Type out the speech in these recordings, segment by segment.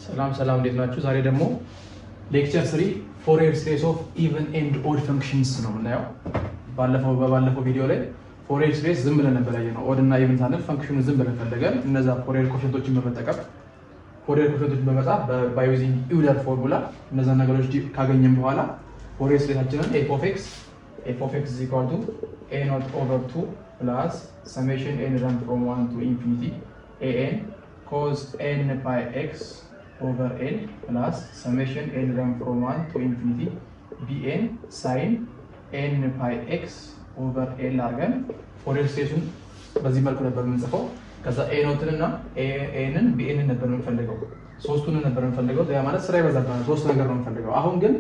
ሰላም እንዴት ናችሁ? ዛሬ ደግሞ ሌክቸር 3 ፎሪየር ሲሪስ ኦፍ ኢቨን ኤንድ ኦድ ፈንክሽንስ ነው የምናየው። ባለፈው ቪዲዮ ላይ ፎሪየር ሲሪስ ዝም ብለን ነበር ያየነው። ኦድ እና ኢቨን ሳንል ፈንክሽኑን ዝም ብለን ፈለገን እነዛ ፎሪየር ኮኤፊሺየንቶችን በመጠቀም ፎሪየር ኮኤፊሺየንቶችን በመጻፍ ባይ ዩዚንግ ኢውለር ፎርሙላ እነዛ ነገሮች ካገኘን በኋላ ፎሪየር ሲሪሳችንን f of x is equal to a naught over 2 plus summation n run from 1 to infinity an cos n pi x over n plus summation n run from 1 to infinity bn sin n pi x over n አድርገን ፎሪየር ሲሪሱን በዚህ መልኩ ነበር የምንጽፈው። ከዛ a ኖትን እና a ን bn ነበር የምንፈልገው፣ ሶስቱን ነበር የምንፈልገው። ያ ማለት ስራ ይበዛብናል፣ ሶስት ነገር ነው የምንፈልገው። አሁን ግን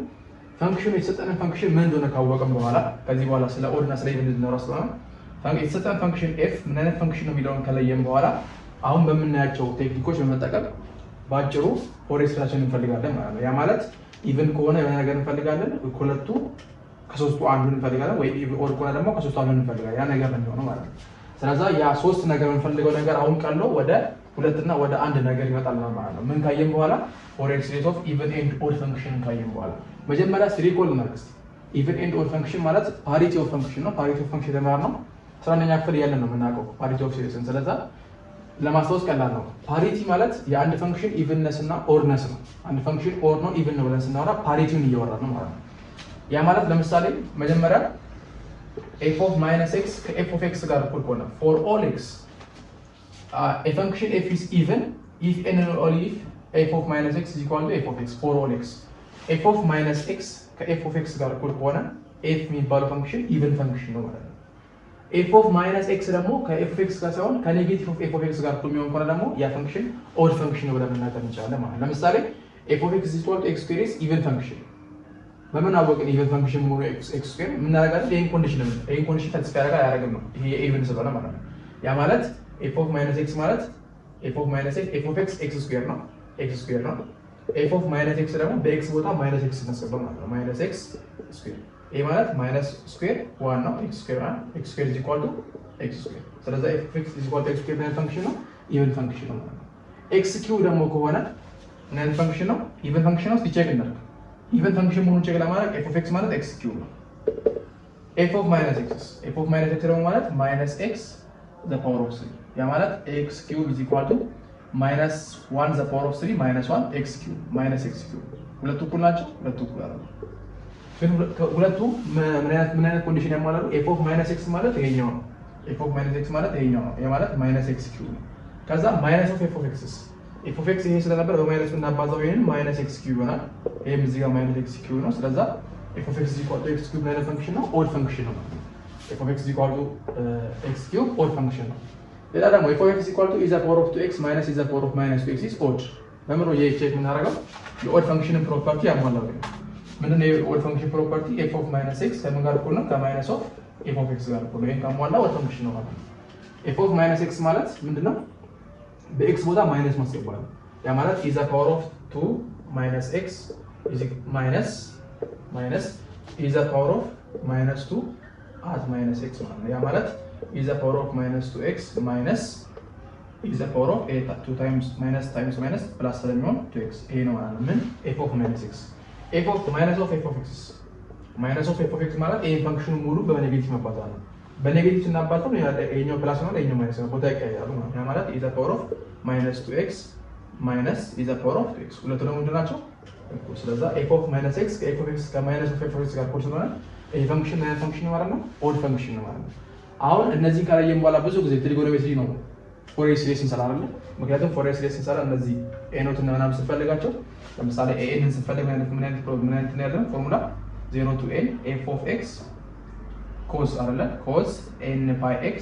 ፈንክሽኑ የተሰጠንን ፈንክሽን ምን እንደሆነ ካወቅን በኋላ ከዚህ በኋላ ስለ ኦድ እና ስለ ኢቨን እንድናወራ ስለሆነ የተሰጠን ፈንክሽን f ምን አይነት ፈንክሽን ነው የሚለውን ከለየን በኋላ አሁን በምናያቸው ቴክኒኮች በመጠቀም ባጭሩ ፎሪየር ሲሪሳችንን እንፈልጋለን ማለት ነው። ያ ማለት ኢቨን ከሆነ የሆነ ነገር እንፈልጋለን፣ ሁለቱ ከሶስቱ አንዱን እንፈልጋለን፣ ወይ ኦድ ከሆነ ደግሞ ከሶስቱ አንዱን እንፈልጋለን። ያ ነገር ነው ማለት ነው። ስለዚህ ያ ሶስት ነገር የምንፈልገው ነገር አሁን ቀሎ ወደ ሁለትና ወደ አንድ ነገር ይመጣል ማለት ነው። ምን ካየን በኋላ ፎሪየር ሲሪስ ኦፍ ኢቨን ኤንድ ኦድ ፈንክሽን ካየን በኋላ መጀመሪያ ሪኮል እናድርግ። ኢቨን ኤንድ ኦድ ፈንክሽን ማለት ፓሪቲ ኦፍ ፈንክሽን ነው። ፓሪቲ ኦፍ ፈንክሽን የተማርነው 11ኛ ክፍል ያለን ነው የምናውቀው ፓሪቲ ኦፍ ሲሪስን። ስለዚህ ለማስታወስ ቀላል ነው። ፓሪቲ ማለት የአንድ ፈንክሽን ኢቨንነስ እና ኦድነስ ነው። አንድ ፈንክሽን ኦድ ነው ኢቨን ነው ብለን ስናወራ ፓሪቲውን እያወራን ነው ማለት ነው። ያ ማለት ለምሳሌ መጀመሪያ f of minus x ከf of x ጋር እኩል ከሆነ for all x a function f is even if n and only if f of minus x is equal to f of x for all x f of minus x ከf of x ጋር እኩል ከሆነ f የሚባለው ፈንክሽን ኢቨን ፈንክሽን ነው ማለት ነው። f of minus x ደግሞ ከf of x ጋር ሳይሆን ከኔጌቲቭ ኦፍ f of x ጋር እኩል የሚሆን ከሆነ ደግሞ ያ ፈንክሽን ኦድ ፈንክሽን ነው ብለን መናገር እንችላለን ማለት ነው። ለምሳሌ f of x is equal to x squared is even function በምን አወቅን? ኢቨን ፈንክሽን መሆኑ x ስኩዌር ምን እናደርጋለን? ይሄን ኮንዲሽን ሳቲስፋይ ያደርጋል አያደርግም ነው። ይሄ ኢቨን ስለሆነ ማለት ነው። ያ ማለት f of minus x ማለት f of x x ስኩዌር ነው፣ x ስኩዌር ነው። f of minus x ደግሞ በx ቦታ ማይነስ x እናስገባ ማለት ነው። ማይነስ x ስኩዌር ይሄ ማለት ማይነስ ስኩዌር 1 ነው። x ስኩዌር ነው። x ስኩዌር is equal to x ስኩዌር። ስለዚህ f of x is equal to x ስኩዌር ማለት ፈንክሽን ነው፣ ኢቨን ፈንክሽን ነው ማለት ነው። x ኪው ደግሞ ከሆነ ምን ፈንክሽን ነው? ኢቨን ፈንክሽን ነው። ቼክ እናድርግ። ኢቨን ፈንክሽን መሆኑን ቼክ ለማድረግ f of x ማለት x ኪዩብ ነው። f of minus x ደግሞ ማለት minus x the power of 3 ያ ማለት x ኪዩብ is equal to minus 1 the power of 3 minus 1 x ኪዩብ minus x ኪዩብ ሁለቱ እኩል ናቸው። ሁለቱ እኩል አይደለም፣ ግን ሁለቱ ምን አይነት ኮንዲሽን ያሟላሉ? f of minus x ማለት ይሄኛው ነው። f of minus x ማለት ይሄኛው ነው። ያ ማለት minus x ኪዩብ ነው። ከዛ minus of f of x f of x ይሄ ስለነበር በማይነስ እናባዛው ይሄን ማይነስ x ኪዩብ ይሆናል። ይሄም እዚህ ጋር ማይነስ x ኪዩብ ነው። ስለዚህ f of x equal to x ኪዩብ ማለት ፈንክሽን ነው፣ ኦድ ፈንክሽን ነው። f of x equal to x ኪዩብ ኦድ ፈንክሽን ነው። ሌላ ደግሞ f of x equal to e the power of 2x minus e the power of minus 2x is odd። በምሮ ቼክ የምናደርገው የኦድ ፈንክሽንን ፕሮፐርቲ ያሟላው ነው። ምንድነው የኦድ ፈንክሽን ፕሮፐርቲ? f of minus x ከምን ጋር እኩል ነው? ከማይነስ ኦፍ f of x ጋር እኩል ነው። ይሄን ካሟላ ኦድ ፈንክሽን ነው ማለት ነው። f of minus x ማለት ምንድነው? በኤክስ ቦታ ማይነስ ማስገባት ነው። ያ ማለት ኢዝ ዘ ፓወር ኦፍ 2 ማይነስ ኤክስ ኢዝ ማይነስ ኢዝ ዘ ፓወር ኦፍ ማይነስ 2 አት ማይነስ ኤክስ ማለት ነው። ያ ማለት ኢዝ ዘ ፓወር ኦፍ ማይነስ 2 ኤክስ ማይነስ ኢዝ ዘ ፓወር ኦፍ 2 ታይምስ ማይነስ ፕላስ ስለሚሆን 2 ኤክስ ይሄ ነው ማለት ነው። ምን ኤፍ ኦፍ ማይነስ ኤክስ ኤፍ ኦፍ ማይነስ ኦፍ ኤፍ ኦፍ ኤክስ ማለት ይሄ ፈንክሽኑ ሙሉ በኔጌቲቭ መባዛት ነው። በኔጌቲቭ ስናባዛው ይሄኛው ፕላስ ነው፣ ይሄኛው ማይነስ ነው። ቦታ ይቀያያሉ ማለት ነው። ያ ማለት ኢዝ ዘ ፓወር ኦፍ ማይነስ 2x ማይነስ ኢዝ ዘ ፓወር ኦፍ 2x ሁለቱ ደግሞ ምንድን ናቸው? እኩል። ስለዚህ f of minus x ከf of x ከማይነስ ኦፍ f of x ጋር እኩል ስለሆነ ይሄ ፈንክሽን ምን አይነት ፈንክሽን ነው ማለት ነው? ኦድ ፈንክሽን ነው ማለት ነው። አሁን እነዚህን ካላየን በኋላ ብዙ ጊዜ ትሪጎኖሜትሪ ነው ፎሪየር ሲሪስ እንሰራለን። ምክንያቱም ፎሪየር ሲሪስ እንሰራ እነዚህ a ኖት እና ምናምን ስንፈልጋቸው ለምሳሌ a ን ስንፈልግ ምን አይነት ነው ያለን ፎርሙላ 0 to n f of x cos አይደለ cos n pi x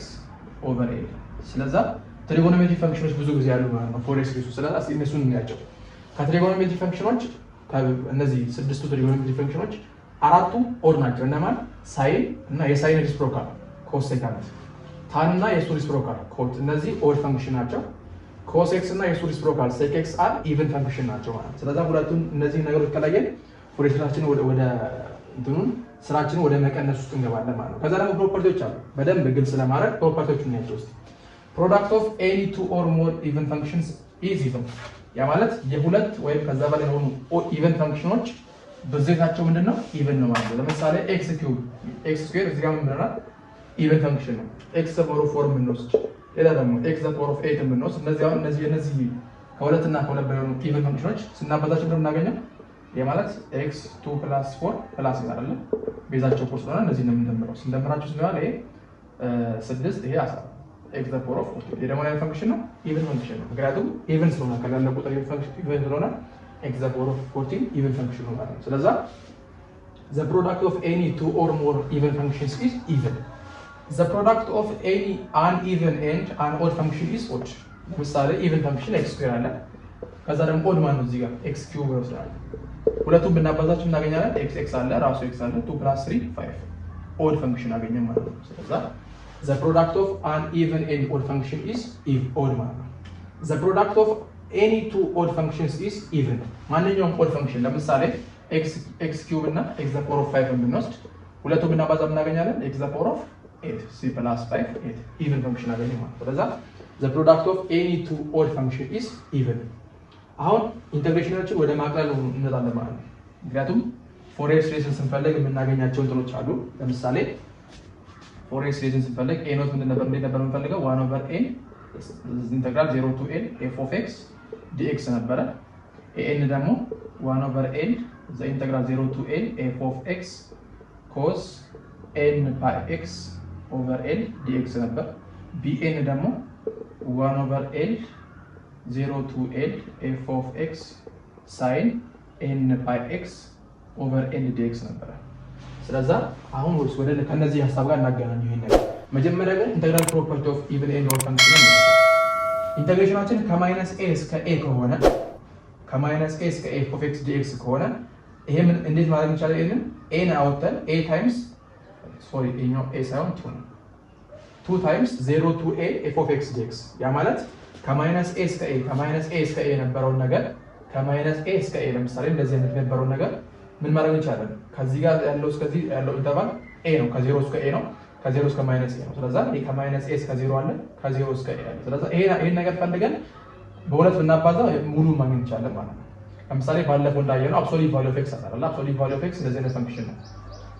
over a። ስለዚህ ትሪጎኖሜትሪ ፈንክሽኖች ብዙ ጊዜ ያሉ ማለት ነው ፎሪየር ሲሪስ። ስለዚህ እነሱን እንያቸው። ከትሪጎኖሜትሪ ፈንክሽኖች እነዚህ ስድስቱ ትሪጎኖሜትሪ ፈንክሽኖች አራቱ ኦድ ናቸው። እነማን? ሳይን እና የሳይን ሪሲፕሮካል ኮስ ሴካንት፣ ታን እና የሱ ሪሲፕሮካል ኮት፣ እነዚህ ኦድ ፈንክሽን ናቸው። ኮስ ኤክስ እና የሱ ሪሲፕሮካል ሴክ ኤክስ አር ኢቨን ፈንክሽን ናቸው ማለት ነው። ስለዚህ ሁለቱን እነዚህ ነገሮች ከላየን ፎሪየር ሲሪሳችን ወደ እንትኑን ስራችን ወደ መቀነስ ውስጥ እንገባለን ማለት ነው። ከዛ ደግሞ ፕሮፐርቲዎች አሉ። በደንብ ግልጽ ለማድረግ ፕሮፐርቲዎቹን እናያቸው እስቲ። product of any two or more even functions ኢዝ ኢቨን ያ ማለት የሁለት ወይም ከዛ በላይ የሆኑ ኢቨን ፈንክሽኖች ብዜታቸው ምንድነው ኢቨን ነው ማለት ነው። ለምሳሌ ኤክስ ስኩዌር እዚህ ጋር ምን ብለናል? ኢቨን ፈንክሽን ነው። ኤክስ ፓወር ኦፍ 4 የምንወስድ ሌላ ደግሞ ኤክስ ፓወር ኦፍ 8 የምንወስድ እነዚህ ከሁለት እና ከሁለት በላይ የሆኑ ኢቨን ፈንክሽኖች ስናበዛቸው እንደምናገኘው ያ ማለት ኤክስ 2 + 4 ፕላስ አይደለ ቤዛቸው ቁርስ ስለሆነ እነዚህ ነው የምንደምረው። ስንደምራቸው ስለሆነ ይሄ 6 ይሄ 10 ኤክስ ፓወር ኦፍ 4 ይሄ ደግሞ ምን ፈንክሽን ነው? ኢቨን ፈንክሽን ነው። ምክንያቱም ኢቨን ስለሆነ ከላለ ቁጥር ኢቨን ስለሆነ ኤክስ ፓወር ኦፍ 14 ኢቨን ፈንክሽን ነው ማለት ነው። ስለዚህ the product of any two or more even functions is even. The product of any uneven and an odd function is odd. ለምሳሌ ኢቨን ፈንክሽን ኤክስ ስኩዌር አለ ከዛ ደግሞ ኦድ ማለት ነው እዚህ ጋር ኤክስ ኪዩብ ይወስዳል። ሁለቱም ብናባዛቸው እናገኛለን ኤክስ አለ ራሱ ኤክስ አለ 2 + 3 5 ኦድ ፈንክሽን አገኘን ማለት ነው። ስለዚህ the product of uneven and odd function is odd ማለት ነው። the product of any two odd functions is even. ማንኛውም ኦድ ፈንክሽን ለምሳሌ ኤክስ ኪዩብ እና ኤክስ ዘ ፓወር ኦፍ 5 ብንወስድ ሁለቱም ብናባዛ እናገኛለን ኤክስ ዘ ፓወር ኦፍ 8 c + 5 8 ኢቨን ፈንክሽን አገኘን ማለት ነው። ስለዚህ the product of any two odd function is even. አሁን ኢንተግሬሽናችን ወደ ማቅለል እንመጣለን ማለት ነው። ምክንያቱም ፎሪየር ሲሪዝን ስንፈልግ የምናገኛቸው እንትኖች አሉ። ለምሳሌ ፎሪየር ሲሪዝን ስንፈልግ a ኖት እንደ ነበር የምንፈልገው 1/n ኢንተግራል 0 to n f of x dx ነበረ። an ደግሞ 1/n ኢንተግራል 0 to n f of x cos n pi x over l dx ነበር። bn ደግሞ 1/l 0 to l f of x sin n pi x over n dx ነበር። ስለዚህ አሁን ወደ ከነዚህ ሐሳብ ጋር እናገናኘው ይሄን ነገር። መጀመሪያ ግን ኢንተግራል ፕሮፐርቲ ኦፍ ኢቨን ኤንድ ኦድ ፈንክሽን ነው። ኢንተግሬሽናችን ከማይነስ a እስከ a ከሆነ ከማይነስ a እስከ a of x dx ከሆነ ይሄ ምን እንዴት ማድረግ እንችላለን? ይሄንን a ን አውጥተን a ታይምስ ኤኛው a ሳይሆን 2 ነው 2 ታይምስ 0 to a f of x dx ያ ማለት ከማይነስ a እስከ a ከማይነስ a እስከ a የነበረውን ነገር ከማይነስ a እስከ a ለምሳሌ እንደዚህ የነበረውን ነገር ምን ማድረግ እንችላለን? ከዚህ ጋር ያለው እስከዚህ ያለው ኢንተርቫል a ነው ከ0 እስከ a ነው ከ0 እስከ ማይነስ a ነው። ስለዚህ ይሄ ከማይነስ a እስከ 0 አለ ከ0 እስከ a አለ። ስለዚህ ይሄን ነገር ፈልገን በሁለት ብናባዛ ሙሉን ማግኘት እንችላለን ማለት ነው። ለምሳሌ ባለፈው እንዳየነው አብሶሉት ቫልዩ ኦፍ x አለ አብሶሉት ቫልዩ ኦፍ x እንደዚህ አይነት ፈንክሽን ነው።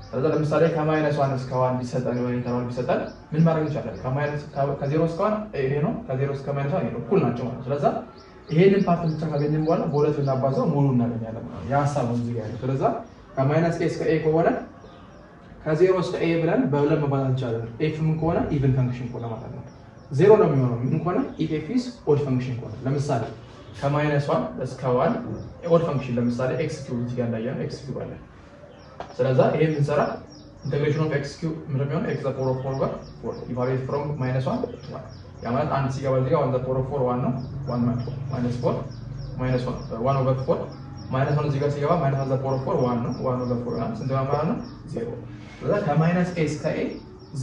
ስለዚህ ለምሳሌ ከማይነስ 1 እስከ 1 ቢሰጠን ወይ ኢንተርቫል ቢሰጠን ምን ማድረግ እንችላለን? ከማይነስ ከ0 እስከ 1 ይሄ ነው ከ0 እስከ ማይነስ 1 ይሄ ነው እኩል ናቸው ማለት ነው። ስለዚህ ይሄንን ፓርት ብቻ ካገኘን በኋላ በሁለት ብናባዛው ሙሉ እናገኛለን ማለት ነው። ያ ሐሳብ ነው እዚህ ጋር ያለው። ስለዚህ ከማይነስ a እስከ a ከሆነ ከ0 እስከ a ብለን በሁለት መባዛት እንችላለን። f ምን ከሆነ ኢቭን ፈንክሽን ከሆነ ማለት ነው። 0 ነው የሚሆነው ምን ከሆነ if f is odd function ከሆነ ለምሳሌ ከማይነስ 1 እስከ 1 ኦድ ፈንክሽን ለምሳሌ x ኪዩብ እዚህ ጋር እንዳያየው x ኪዩብ አለ። ስለዚህ ይሄን ብንሰራ ኢንተግሬሽን ኦፍ x ኪዩብ ምን ነው x ዘ ፓወር ኦፍ 4 ጋር 4 ኢቫሉዌት ፍሮም -1 to 1 ያ ማለት አንድ ሲገባ እዚህ ጋር 1 ዘ ፓወር ኦፍ 4 1 ነው 1 -4 1 over 4 -1 እዚህ ጋር ሲገባ -1 ዘ ፓወር ኦፍ 4 1 ነው 1 over 4 ነው ስንት ማለት ነው 0። ስለዚህ ከማይነስ a እስከ a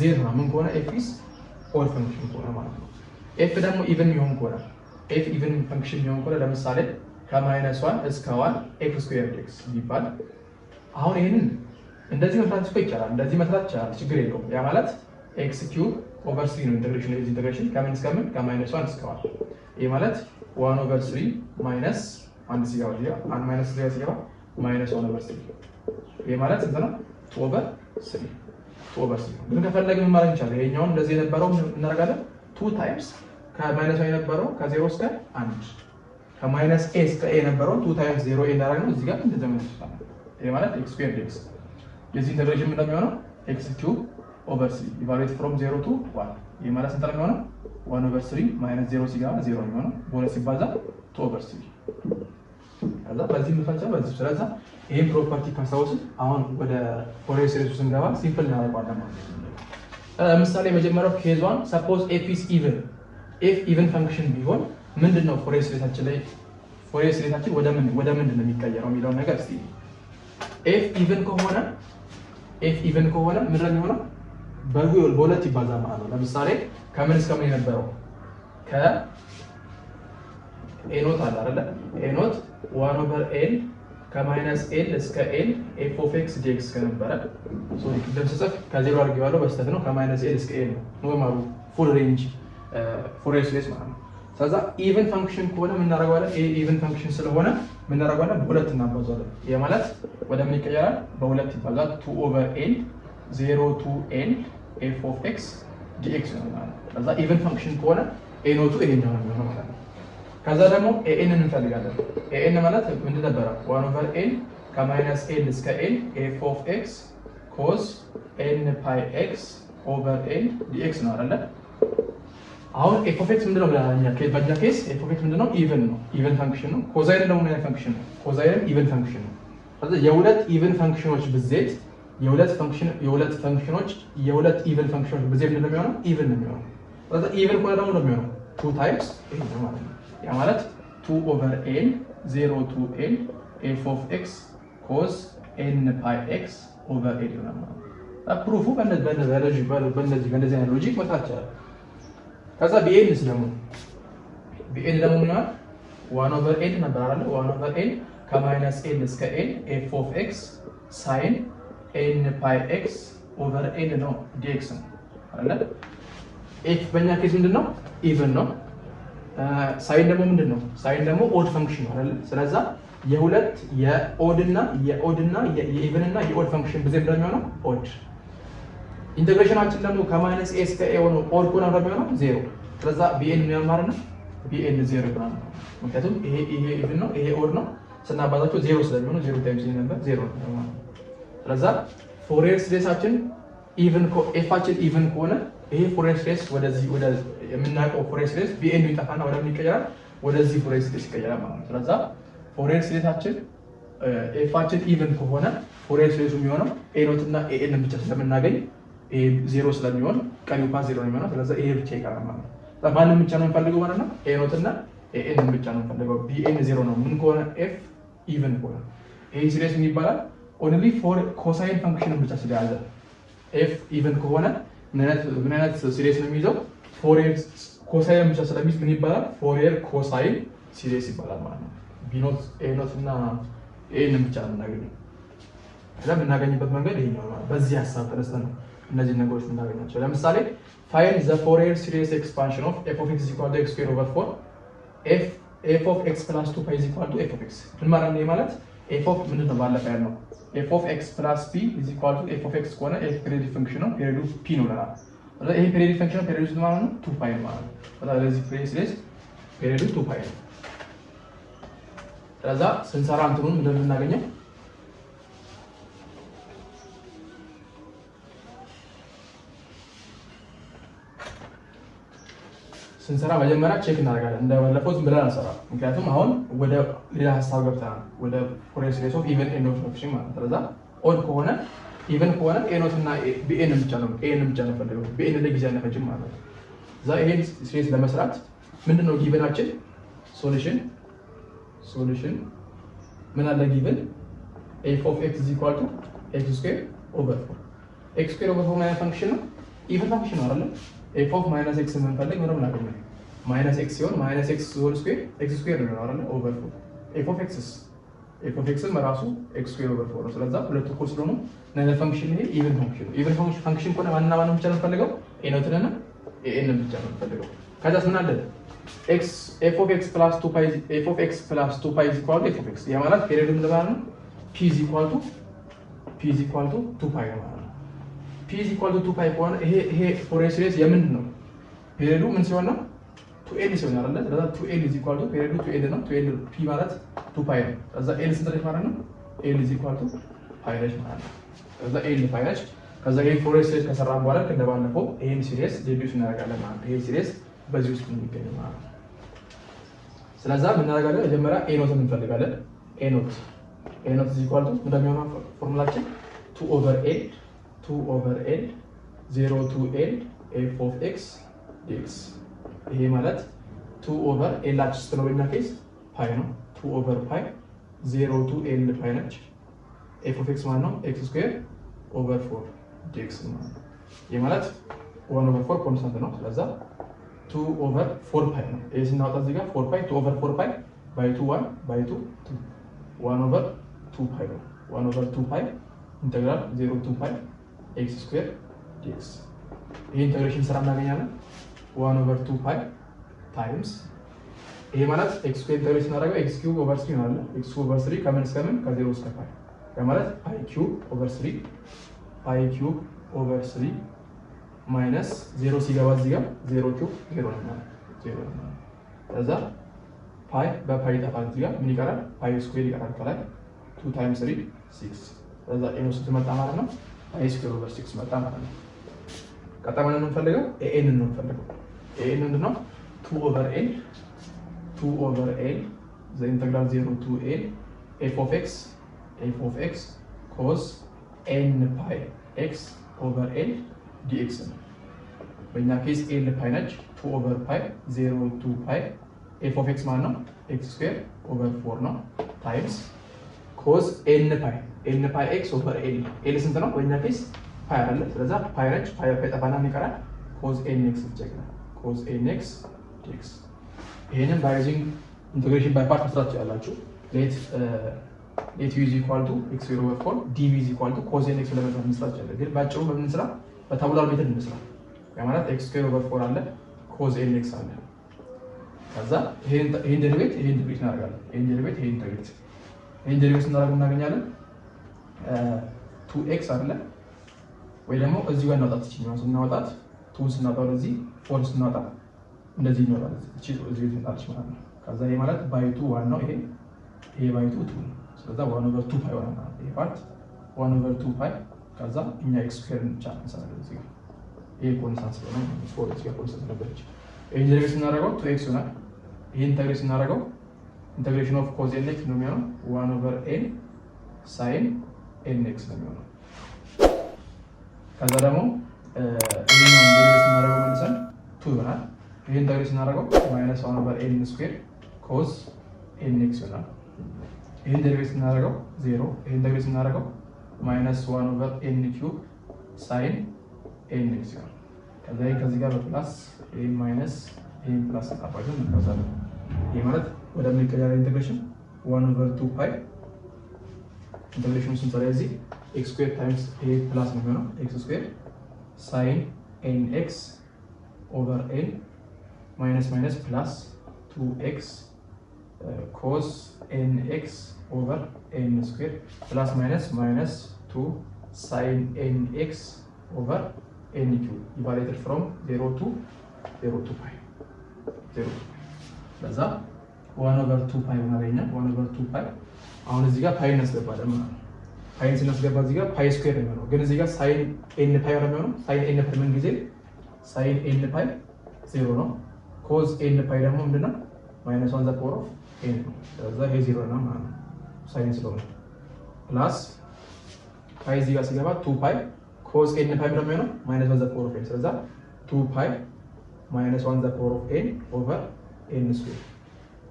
0 ነው ምን ከሆነ f is odd function ከሆነ ማለት ነው። f ደግሞ ኢቭን ይሆን ከሆነ f ኢቭን ፈንክሽን ይሆን ከሆነ ለምሳሌ ከማይነስ 1 እስከ 1 x ስኩዌር dx ቢባል አሁን ይሄንን እንደዚህ መስራት ይቻላል እንደዚህ መስራት ይቻላል ችግር የለውም። ያ ማለት x ኪዩብ ኦቨር 3 ነው ኢንተግሬሽን ከምን እስከ ምን ከማይነስ 1 እስከ 1 ይሄ ማለት 1 over 3 ማይነስ 1 ሲገባ እዚህ ጋር 1 ማይነስ 3 ሲገባ ማይነስ 1 over 3 ይሄ ማለት እንት ነው 2 over 3 ግን ከፈለግን ምን ማድረግ እንችላለን? ይሄኛውን እንደዚህ የነበረው እናደርጋለን 2 ታይምስ ከማይነስ 1 የነበረው ከ0 እስከ 1 ከማይነስ a እስከ a የነበረው 2 ታይምስ 0 a እንዳደረግነው እዚህ ጋር እንደዚህ ማለት ይችላል። ይሄ ማለት x ስኩዌር dx የዚህ ኢንተግሬሽን ምን እንደሚሆነው x ኪዩብ ኦቨር 3 ኢቫሉዌት ፍሮም 0 to 1 ይሄ ማለት ስንት ነው የሚሆነው 1 over 3 ማይነስ 0 ሲገባ 0 ነው የሚሆነው በሁለት ሲባዛ 2 over 3 ከዛ በዚህ ምፋቻ በዚህ ስለዚህ ይሄን ፕሮፐርቲ ካሳውስን አሁን ወደ ፎሪየር ሲሪዝ ስንገባ ሲምፕል እናደርጋለን ማለት ነው። ለምሳሌ መጀመሪያው ኬዝ 1 ሰፖዝ f is even if even ፈንክሽን ቢሆን ምንድነው ፎሪየር ሲሪዛችን ላይ ፎሪየር ሲሪዛችን ወደ ምንድነው የሚቀየረው የሚለው ነገር እስቲ f even ከሆነ ምንድነው የሚሆነው በሁለት ይባዛ ማለት ነው። ለምሳሌ ከምን እስከ ምን የነበረው ከ a ኖት አለ አይደለ a ኖት 1 over l ከማይነስ l እስከ l f of x dx ከነበረ ሶሪ ለምሳሌ ከ0 አድርጌዋለሁ በስተት ነው ከማይነስ l እስከ l ነው ኖርማሉ ፉል ሬንጅ ፎሪየር ሲሪዝ ማለት ነው። ስለዚህ ኢቨን ፈንክሽን ከሆነ ምን እናደርጋለን? ኢቨን ፈንክሽን ስለሆነ ምን እናደርጋለን? በሁለት እናባዛለን። ይሄ ማለት ወደ ምን ይቀየራል? በሁለት ይባዛል 2/n 0 to n f of x dx ነው ማለት ነው። ስለዚህ ኢቨን ፈንክሽን ከሆነ a ኖቱ ይሄ እንደሆነ ነው ማለት ነው። ከዛ ደግሞ an እንፈልጋለን። an ማለት ምን ነበር? 1/n ከማይነስ n እስከ n f of x cos n pi x over n dx ነው አይደል? አሁን f of x ምንድነው ብለናል? በእኛ ኬስ f of x ምንድነው? ኢቨን ነው። ኢቨን ፈንክሽን ነው። ኮዛይን ደግሞ ምን ፈንክሽን ነው? ኮዛይን ኢቨን ፈንክሽን ነው። ስለዚህ የሁለት ኢቨን ፈንክሽኖች ብዜት የሁለት ፈንክሽኖች ኢቨን ፈንክሽኖች ብዜት ምንድነው የሚሆነው? ኢቨን ነው የሚሆነው። ስለዚህ ኢቨን ከሆነ ደግሞ ነው የሚሆነው 2 ታይምስ ይሄ ነው ማለት ነው። ያ ማለት 2/n 0 to n f of x cos n pi x over n ይሆናል ማለት ነው። ፕሩፉ በእነዚህ አይነት ሎጂክ መስራት ይቻላል። ከዛ ቢኤንስ ደግሞ ምን ይሆናል? 1/n ነበር አይደል? 1/n ከማይነስ n እስከ n f of x sin n pi x over n ነው dx ነው አይደል? f በእኛ ኬስ ምንድነው? ኢቨን ነው። ሳይን ደግሞ ምንድነው? ሳይን ደግሞ ኦድ ፈንክሽን ነው አይደል? ስለዚህ የሁለት የኦድና የኢቨንና የኦድ ፈንክሽን ብዜት እንደሚሆነው ኦድ ኢንተግሬሽናችን ደግሞ ከማይነስ a እስከ a ሆኖ ኦድ ከሆነ እንደሚሆነው 0። ስለዚህ bn ነው ማለት ነው። bn 0 ይሆናል። ምክንያቱም ይሄ ኢቭን ነው፣ ይሄ ኦድ ነው። ስናባዛቸው 0 ስለሚሆነው 0 ታይምስ ነበር 0 ነው ማለት ነው። ስለዚህ ፎሪየር ሲሪሳችን ኢቭን ኤፋችን ኢቭን ከሆነ ይሄ ፎሪየር ሲሪስ ወደዚህ ወደ የምናውቀው ፎሪየር ሲሪስ bn ይጠፋና ወደ ምን ይቀየራል? ወደዚህ ፎሪየር ሲሪስ ይቀየራል ማለት ነው። ስለዚህ ፎሪየር ሲሪሳችን ኤፋችን ኢቭን ከሆነ ፎሪየር ሲሪሱ የሚሆነው a ኖት እና a n ብቻ ስለምናገኝ a 0 ስለሚሆን ቀሪው ፓስ 0 ነው የሚሆነው። ስለዚህ ይሄ ብቻ ይቀራል ማለት ነው። ማንም ብቻ ነው የምንፈልገው ማለት ነው። a ኖት እና a n ብቻ ነው የምንፈልገው። bn 0 ነው ምን ከሆነ f ኢቭን ከሆነ ይሄ ሲሪስ ምን ይባላል? ኦንሊ ፎር ኮሳይን ፈንክሽንን ብቻ ስለያዘ f ኢቭን ከሆነ ምን አይነት ሲሪስ ነው የሚይዘው? ፎሪየር ኮሳይን ብቻ ስለሚይዝ ምን ይባላል? ፎሪየር ኮሳይን ሲሪስ ይባላል ማለት ነው። b ኖት a ኖት እና a n ብቻ ነው የምናገኘው። ስለዚህ የምናገኝበት መንገድ ይሄ ነው ማለት በዚህ ሐሳብ ተነስተን ነው እነዚህ ነገሮች የምናገኛቸው። ለምሳሌ find the Fourier series expansion of f of x is equal to x squared over 4 f of x plus 2 pi is equal to f of x ምን ማለት ነው? ማለት f of ምንድን ነው ባለፈ ያልነው f of x plus p is equal to f of x ከሆነ f ፔሪዮዲክ ፈንክሽን ነው፣ ፔሪዮዱ p ነው ለናል። ስለዚህ ይሄ ፔሪዮዲክ ፈንክሽን ነው፣ ፔሪዮዱ ማለት ነው 2 pi ማለት ነው። ስለዚህ ፎሪየር ሲሪስ ፔሪዮዱ 2 pi ነው። ስለዚህ ስንሰራ እንትኑን እንደምናገኘው ስንሰራ መጀመሪያ ቼክ እናደርጋለን። እንደባለፈው ዝም ብለን አንሰራም። ምክንያቱም አሁን ወደ ሌላ ሐሳብ ገብተናል፣ ወደ ፎሪየር ሲሪስ ኦፍ ኢቨን ኤንድ ኦድ ፈንክሽን ማለት ነው። ስለዚህ ኦድ ከሆነ ኢቨን ከሆነ a ኖት እና bn ብቻ ነው ፈልገው bn ለጊዜ አነፈጅም ማለት ነው። እዛ ይሄን ሲሪስ ለመስራት ምንድነው ጊቨናችን? ሶሉሽን ምን አለ ጊቨን f of x is equal to x square over 4 x square over 4 ማለት ፈንክሽን ነው፣ ኢቨን ፈንክሽን ነው አይደል? f of minus x የምንፈልግ ምንም እናገኘው minus x ሲሆን minus x whole square x square ነው አይደል? over 4 f of x ራሱ x square over 4 ነው። ስለዚህ ሁለቱ እኩል ስለሆኑ ነን ፈንክሽን ይሄ ኢቨን ፈንክሽን ከሆነ ማንና ብቻ ነው የምንፈልገው a ኖት እና a n ብቻ ነው የምንፈልገው። ከዛስ ምን አለ? f of x plus 2 pi is equal to f of x ያ ማለት ፔሪዮዱ ምን ማለት ነው? p is equal to 2 pi ነው ማለት ነው። p is equal to 2 pi ከሆነ ይሄ ፎሪየር ሲሪስ የምንድን ነው? ፔሪዮዱ ምን ሲሆን ነው? 2l ሲሆን አይደል? ስለዚህ 2l is equal to ፔሪዮዱ 2l ነው። 2l p ማለት 2 pi ነው። ስለዚህ l ስንት ማለት ነው? l is equal to pi ነች ማለት ነው። ስለዚህ l pi ነች። ከዛ ይሄ ፎሪየር ሲሪስ ከሰራን በኋላ እንደባለፈው ይሄን ሲሪስ ዴዱስ እናደርጋለን ማለት ነው። ይሄ ሲሪስ በዚህ ውስጥ የሚገኝ ማለት ነው። ስለዚህ ምን እናደርጋለን? መጀመሪያ a ኖት እንፈልጋለን። a ኖት is equal to እንደሚሆነው ፎርሙላችን 2/n 0 to n f of x dx ይሄ ማለት 2/n ላች ስለሆነ ኬስ ፓይ ነው። 2/pi 0 to n ፓይ ነች። f of x ማለት ነው x square over 4 dx ማለት ነው። ይሄ ማለት 1/4 ኮንስታንት ነው። ስለዚህ 2/4pi ነው። ይሄ ስናወጣ እዚህ ጋር 4pi 2/4pi by 2 1 by 2 2 1/2pi ነው። 1/2pi ኢንተግራል 0 to pi x square dx ይሄ ኢንተግሬሽን ስራ እናገኛለን። 1/2pi times ይሄ ማለት ኤክስ ስኩዌር ኢንተግሬት ስናደርገው ኤክስ ኪዩብ ኦቨር 3 ይሆናል። ኤክስ ኪዩብ ኦቨር 3 ከምን እስከ ምን ከ0 እስከ ፓይ ያ ማለት ፓይ ኪዩብ ኦቨር 3 ፓይ ኪዩብ ኦቨር 3 ማይነስ 0 ሲገባ እዚህ ጋር 0 ኪዩብ 0 ነው ማለት 0 ነው። ከዛ ፓይ በፓይ ይጠፋል። እዚህ ጋር ምን ይቀራል? ፓይ ስኩዌር ይቀራል ከላይ 2 ታይምስ 3 6 ከዛ ኤን ውስጥ መጣ ማለት ነው። ፓይ ስኩዌር ኦቨር 6 መጣ ማለት ነው። ቀጣይ ማለት ነው የምንፈልገው ኤን ነው የምንፈልገው። ኤን ምንድነው? 2 ኦቨር ኤል ዘ ኢንተግራል 0 to ኤል ኤፍ ኦፍ ኤክስ ኮስ ኤን ፓይ ኤክስ ኦቨር ኤል ዲኤክስ ነው። በእኛ ኬስ ኤል ፓይ ነች 2 ኦቨር ፓይ 0 to ፓይ ኤፍ ኦፍ ኤክስ ማለት ነው ኤክስ ስኩዌር ኦቨር 4 ነው ታይምስ ኮስ ኤን ፓይ ኤክስ ኦቨር ኤል ስንት ነው? በእኛ ኬስ ፓይ አይደለ? ስለዛ ፓይ ነች ፓይ ጠፋና ምን ይቀራል? ኮስ ኤን ኤክስ ይጨግናል። ኮስ ኤን ኤክስ ዲኤክስ ይሄንን ባይ ዩዚንግ ኢንተግሬሽን ባይ ፓርት መስራት ትችላላችሁ። ሌት ዩ ኢዝ ኢኳል ቱ ኤክስ ስኩዌር ኦቨር 4 ዲቪ ኢዝ ኢኳል ቱ ኮስ ኤን ኤክስ ለመስራት መስራት ይችላል። ግን ባጭሩ በምን ስራ በታቡላር ሜተድ እንስራ። ያ ማለት ኤክስ ስኩዌር ኦቨር 4 አለ ኮስ ኤን ኤክስ አለ። ከዛ ይሄን ዴሪቬት እናደርጋለን። ይሄን ዴሪቬት እናደርጋለን እናገኛለን 2x አይደለ ወይ ደግሞ እዚህ ጋር እናውጣት ይችላል። ስናወጣት 2 ስናወጣው ለዚህ 4 ስናወጣ እንደዚህ ይኖራል። እቺ እዚህ ትመጣለች ማለት ነው። ከዛ ይሄ ማለት ባይ 2 1 ነው። ይሄ ባይ 2 2 ነው። ስለዚህ 1 ኦቨር 2 ፓይ ሆነ ማለት ነው። ይሄ ፓርት 1 ኦቨር 2 ፓይ ከዛ እኛ ኤክስ ስኩዌር ብቻ እንሰራለን እዚህ ጋር ይሄ ኮንስታንት ስለሆነ 4 እዚህ ጋር ኮንስታንት ነበረች። ይሄን ኢንተግሬት ስናደርገው 2x ይሆናል። ይሄን ኢንተግሬት ስናደርገው ኢንተግሬሽን ኦፍ ኮዝ ኤን ኤክስ ነው የሚሆነው 1 ኦቨር ኤን ሳይን ኤን ኤክስ ነው የሚሆነው። ከዛ ደግሞ ይሄን ኢንተግሬት ስናደርገው መልሰን 2 ይሆናል። ይሄን ኢንተግሬት ስናደርገው ማይነስ 1 ኦቨር ኤን ስኩዌር ኮዝ ኤን ኤክስ ይሆናል። ይሄን ኢንተግሬት ስናደርገው 0 ይሄን ኢንተግሬት ስናደርገው ማይነስ 1 ኦቨር ኤን ኪዩብ ሳይን ኤን ኤክስ ይሆናል። ከዛ ከዚህ ጋር በፕላስ ኤን ማይነስ ኤን ፕላስ አባይተን እንቀሳለን። ይሄ ማለት ወደ ምን ይቀየራል? ኢንተግሬሽን 1 ኦቨር 2 ፓይ ኢንተግሬሽኑ ስንሰራ እዚህ ኤክስ ስኩዌር ታይምስ ኤ ፕላስ ነው የሚሆነው ኤክስ ስኩዌር ሳይን ኤን ኤክስ ኦቨር ኤን ማይነስ ማይነስ ፕላስ 2x ኮስ ኤን ኤክስ ኦቨር ኤን ስኩዌር ፕላስ ማይነስ ማይነስ 2 ሳይን ኤን ኤክስ ኦቨር ኤን ኪዩብ ኢቫሉዌትድ ፍሮም 0 to ፓይ 0 ለዛ 1 ኦቨር 2 ፓይ ማለኛ 1 ኦቨር 2 ፓይ አሁን እዚህ ጋር ፓይ እናስገባለን ማለት ነው። ፓይን ስናስገባ እዚህ ጋር ፓይ ስኩዌር ነው የሚሆነው። ግን እዚህ ጋር ሳይን ኤን ፓይ ነው የሚሆነው። ሳይን ኤን ፓይ ምን ጊዜ ሳይን ኤን ፓይ 0 ነው። ኮዝ ኤን ፓይ ደግሞ ምንድነው? ማይነስ 1 ዘ ፓወር ኦፍ ኤን ነው። ስለዚህ ይሄ 0 ነው ማለት ነው ሳይን ስለሆነ ፕላስ ፓይ እዚህ ጋር ሲገባ 2 ፓይ ኮዝ ኤን ፓይ ደግሞ ነው ማይነስ 1 ዘ ፓወር ኦፍ ኤን። ስለዚህ 2 ፓይ ማይነስ 1 ዘ ፓወር ኦፍ ኤን ኦቨር ኤን ስኩዌር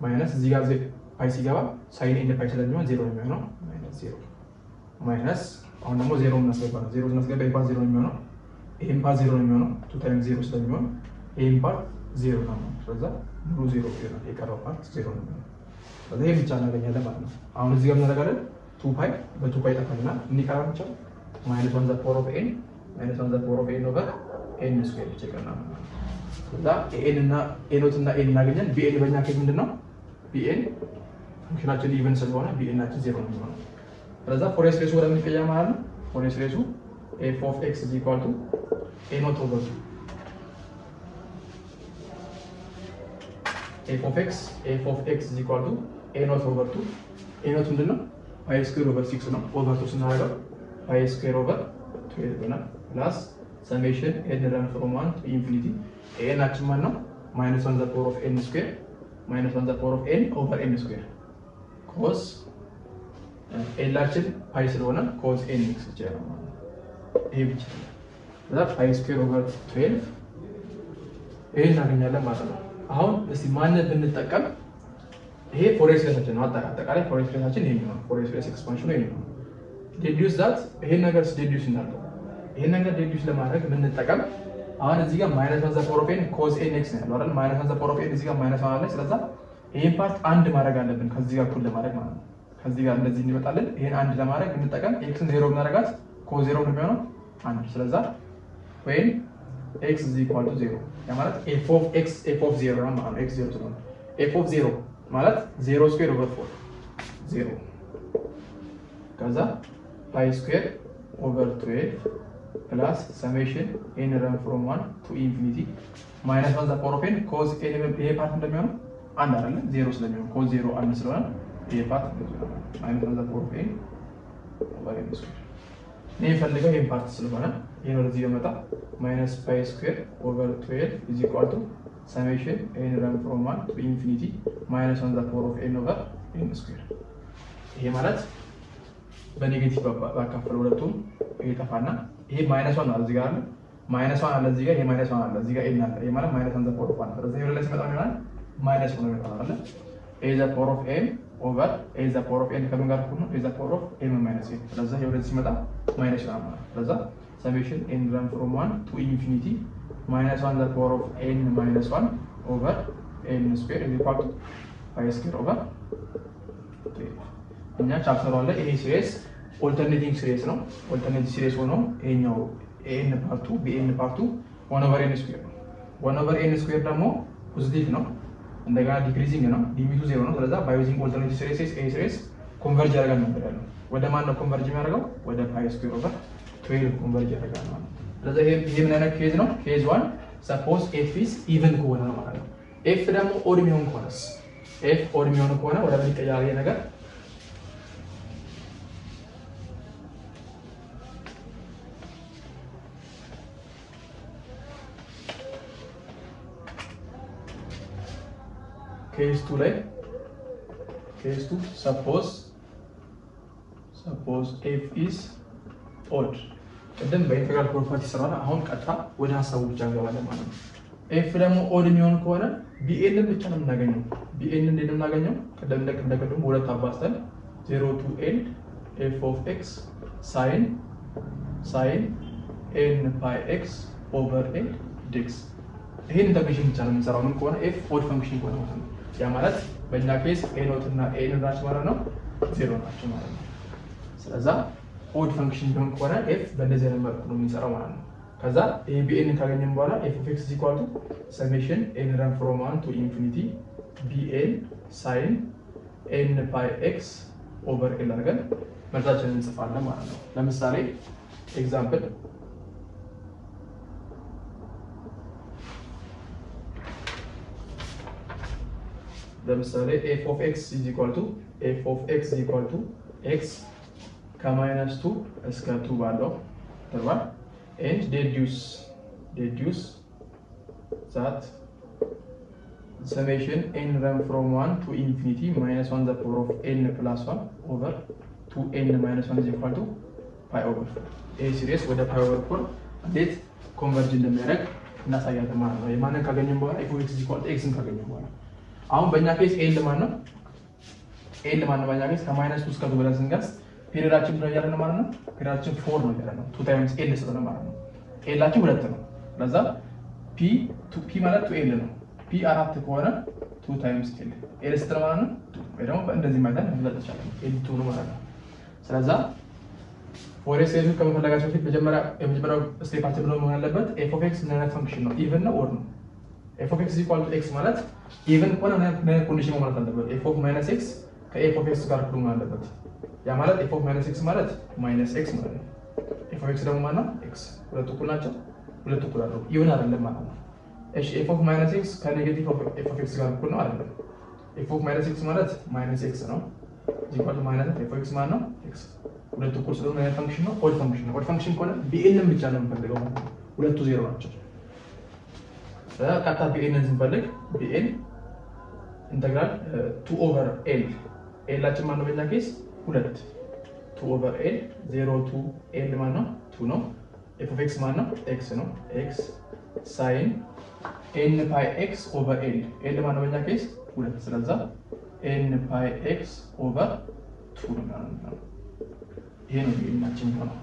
ማይነስ እዚህ ጋር ፓይ ሲገባ ሳይን ኤን ፓይ ስለሚሆን 0 ነው የሚሆነው ማይነስ 0 ማይነስ አሁን ደግሞ 0 እናስገባ ነው። 0 እናስገባ ይሄ ፓርት 0 ነው የሚሆነው። ይሄን ፓርት 0 ነው የሚሆነው 2 ታይምስ 0 ስለሚሆን ይሄን ፓርት 0 ነው። ስለዚህ ሙሉ 0 ይሆናል። የቀረው ፓርት 0 ነው የሚሆነው። ስለዚህ ይሄን ብቻ እናገኛለን ማለት ነው። አሁን እዚህ ጋር እናደርጋለን 2 ፓይ በ2 ፓይ ጠፋልና እንዲቀራ ብቻ ማይነስ 1 ዘ ፓወር ኦፍ ኤን ማይነስ 1 ዘ ፓወር ኦፍ ኤን ኦቨር ኤን ስኩዌር ብቻ ይቀርናል ማለት ነው። ስለዚህ ኤን እና ኤኖት እና ኤን እናገኛለን። ቢኤን በእኛ ኬዝ ምንድነው? ቢኤን ፈንክሽናችን ኢቨን ስለሆነ ቢኤናችን 0 ነው የሚሆነው። ስለዚህ ፎሬስ ሬሱ ወደ ምን ይቀየራል ማለት ነው? ፎሬስ ሬሱ ኤፍ ኦፍ ኤክስ ኢዝ ኢኳል ቱ ኤ ኖት ኦቨር 2 ኤፍ ኦፍ ኤክስ ኢዝ ኢኳል ቱ ኤ ኖት ኦቨር 2 ኤ ኖት ምንድነው? ፓይ ስኩዌር ኦቨር 6 ነው። ኦቨር 2 ስናደርገው ፓይ ስኩዌር ኦቨር 12 ይሆናል ፕላስ ሰሜሽን ኤን ረን ፍሮም 1 ቱ ኢንፊኒቲ ኤናችን ማለት ነው ማይነስ 1 ዘ ፓወር ኦፍ ኤን ስኩዌር ማይነስ 1 ዘ ፓወር ኦፍ ኤን ኦቨር ኤን ስኩዌር ኮስ ኤላችን ፓይ ስለሆነ ኮስ ኤን ኤክስ ብቻ ነው ማለት ነው። ይሄ ብቻ ለዛ ፓይ ስኩዌር ኦቨር 12 ይሄን እናገኛለን ማለት ነው። አሁን እስቲ ማንን ብንጠቀም ይሄ ፎሬስ ሬሳችን ነው። አጠቃላይ ፎሬስ ሬሳችን ይሄ ነው። ፎሬስ ሬስ ኤክስፓንሽኑ ይሄ ነው። ዴዲዩስ ዳት ይሄን ነገር ዴዲዩስ እናድርገው። ይሄን ነገር ዴዲዩስ ለማድረግ ብንጠቀም አሁን እዚህ ጋር ማይነስ 1 ዘ ፓወር ኦፍ ኤን ኮስ ኤን ኤክስ ነው ያለው አይደል? ማይነስ 1 ዘ ፓወር ኦፍ ኤን እዚህ ጋር ማይነስ 1 አለ። ስለዚህ ይሄን ፓርት አንድ ማድረግ አለብን ከዚህ ጋር እኩል ለማድረግ ማለት ነው። ከዚህ ጋር እንደዚህ እንዲመጣልን ይሄን አንድ ለማድረግ እንጠቀም። ኤክስን 0 ብናደርጋት ኮስ 0 ነው የሚሆነው አንድ። ስለዚህ ወይም ኤክስ ኢዝ ኢኳል ቱ 0 ያ ማለት ኤፍ ኦፍ ኤክስ ኤፍ ኦፍ 0 ነው ማለት ነው። ኤክስ 0 ስለሆነ f of 0 ማለት 0 square over 4 0 ከዛ pi square over 12 plus summation n run from 1 to infinity minus 1 the power of n cos n ይሄ ፓርት እንደሚሆነው አንድ አይደለ 0 ስለሚሆን cos 0 አንድ ስለሆነ ይሄ ፓርት minus 1 the power of n over n square ይሄ ፈልገው ይሄ ፓርት ስለሆነ ይሄ ወደዚህ ይመጣ minus pi square over 12 is equal to summation n run from 1 to infinity minus 1 the power of n over n square ይሄ ማለት በኔጌቲቭ ባካፈል ሁለቱም ይሄ ጠፋና ይሄ ማይነስ 1 አለ እዚህ ጋር አለ ማይነስ 1 አለ እዚህ ጋር ይሄ ማይነስ 1 አለ እዚህ ጋር ኤን አለ ይሄ ማለት ማይነስ 1 ዘ ፓወር ኦፍ 1 ስለዚህ ይሄ ላይ ሲመጣ ይሆናል ማይነስ 1 ነው ይመጣል አይደል ኤ ዘ ፓወር ኦፍ ኤን ኦቨር ኤ ዘ ፓወር ኦፍ ኤን ከምን ጋር እኩል ነው ኤ ዘ ፓወር ኦፍ ኤን ማይነስ ኤን ስለዚህ ይሄ ወደዚህ ሲመጣ ማይነስ ይሆናል ማለት ስለዚህ ሰሜሽን ኤን ራን ፍሮም 1 ቱ ኢንፊኒቲ ማይነስ 1 ዘ ፓወር ኦፍ ኤን ማይነስ 1 ኦቨር ኤን ስኩዌር ኢዝ ኢኳል ቱ ፓይ ስኩዌር ኦቨር እኛ ቻፕተሩ አለ ይሄ ሲሪየስ ኦልተርኔቲንግ ሲሪየስ ነው ኦልተርኔቲቭ ሲሪየስ ሆኖ ይሄኛው ኤን ፓርቱ ቢኤን ፓርቱ 1 ኦቨር ኤን ስኩዌር ነው 1 ኦቨር ኤን ስኩዌር ደግሞ ፖዚቲቭ ነው እንደገና ዲክሪዚንግ ነው ሊሚቱ 0 ነው ስለዚህ ባይ ዩዚንግ ኦልተርኔቲቭ ሲሪየስ ኤ ሲሪየስ ኮንቨርጅ ያደርጋል ነበር ያለው ወደ ማን ነው ኮንቨርጅ የሚያደርገው ወደ ፓይ ስኩዌር ኦቨር 12 ኮንቨርጅ ያደርጋል ማለት ነው ስለዚህ ይሄ ምን አይነት ኬዝ ነው ኬዝ 1 ሰፖዝ ኤፍ ኢዝ ኢቭን ከሆነ ነው ማለት ነው ኤፍ ደግሞ ኦድ የሚሆን ከሆነስ ኤፍ ኦድ የሚሆን ከሆነ ወደ ምን ይቀየራል ይሄ ነገር case 2 ላይ case 2 suppose f is odd ቀደም በኢንተግራል ፕሮፐርቲ ስለሆነ አሁን ቀጥታ ወደ ሐሳቡ ብቻ እንገባለን ማለት ነው f ደግሞ odd የሚሆን ከሆነ bn ብቻ ነው የምናገኘው bn እንዴት ነው የምናገኘው ቀደም እንደቀደም ሁለት አባስተን 0 to n f of x sin n pi x over n dx ይሄን ኢንተግሬሽን ብቻ ነው የምንሰራው ምን ከሆነ f odd ፈንክሽን ከሆነ ማለት ነው ያ ማለት በእኛ ኬስ a ኖት እና a ንራች ማለት ነው 0 ናቸው ማለት ነው ስለዚህ ኦድ ፈንክሽን ቢሆን ከሆነ f በእንደዚህ አይነት መልኩ ነው የምንሰራው ማለት ነው ከዛ a bn ካገኘን በኋላ f of x is equal to summation n run from 1 to infinity bn sin n pi x over l አድርገን መልሳችንን እንጽፋለን ማለት ነው ለምሳሌ ኤግዛምፕል ለምሳሌ f of x is equal to x ከማይነስ 2 እስከ 2 ባለው ተባለ and deduce that summation n run from 1 to infinity minus 1 the power of n plus 1 over 2n minus 1 is equal to pi over 4 a series ወደ pi over 4 እንዴት ኮንቨርጅ እንደሚያደርግ እናሳያለን ማለት ነው የማንን ካገኘን በኋላ f of x is equal to x ካገኘን በኋላ አሁን በእኛ ኬስ ኤል ማን ነው በእኛ ኬስ ከማይነስ 2 እስከ 2 ብለን ስንገልጽ ፔሪዳችን ብለን ያለን ማለት ነው ፔሪዳችን 4 ነው ያለን ነው 2 ታይምስ ኤል ስለሆነ ማለት ነው ኤላችን 2 ነው ለዛ ፒ ማለት 2 ኤል ነው ፒ 4 ከሆነ 2 ታይምስ ኤል ኤል ስትል ማለት ነው ወይ ደግሞ እንደዚህ ማለት ነው ማለት ይችላል ኤል 2 ነው ማለት ነው ስለዛ ፎሬስ ኤል ከመፈለጋቸው ፊት የመጀመሪያው ስቴፓችን ብሎ መሆን ያለበት ኤፍ ኦፍ ኤክስ ምን አይነት ፈንክሽን ነው ኢቭን ነው ኦድ ነው f of x is equal to x ማለት even ከሆነ ምን ኮንዲሽን ማለት አለበት f of minus x ከf of x ጋር እኩል መሆን አለበት ያ ማለት f of minus x ማለት minus x ማለት ነው f of x ደግሞ ማለት ነው x ሁለቱ እኩል ናቸው ሁለቱ እኩል አይደለም even አይደለም ማለት ነው እሺ f of minus x ከኔጌቲቭ f of x ጋር እኩል ነው አይደለም f of minus x ማለት minus x ነው equal to minus f of x ማለት ነው x ሁለቱ እኩል ስለሆነ ያ ፈንክሽን ነው odd ፈንክሽን ከሆነ bn ብቻ ነው የምንፈልገው ማለት ነው ሁለቱ ዜሮ ናቸው ቀጥታ bn ስንፈልግ bn ኢንተግራል 2 ኦቨር l ኤላችን ማን ነው በእኛ ኬስ 2 2 ኦቨር l 0 to l ማን ነው 2 ነው f of x ማን ነው x ነው x sin n pi x over l l ማን ነው በእኛ ኬስ 2 ስለዚህ n pi x over 2 ነው ማለት ነው ይሄ ነው የእኛችን ነው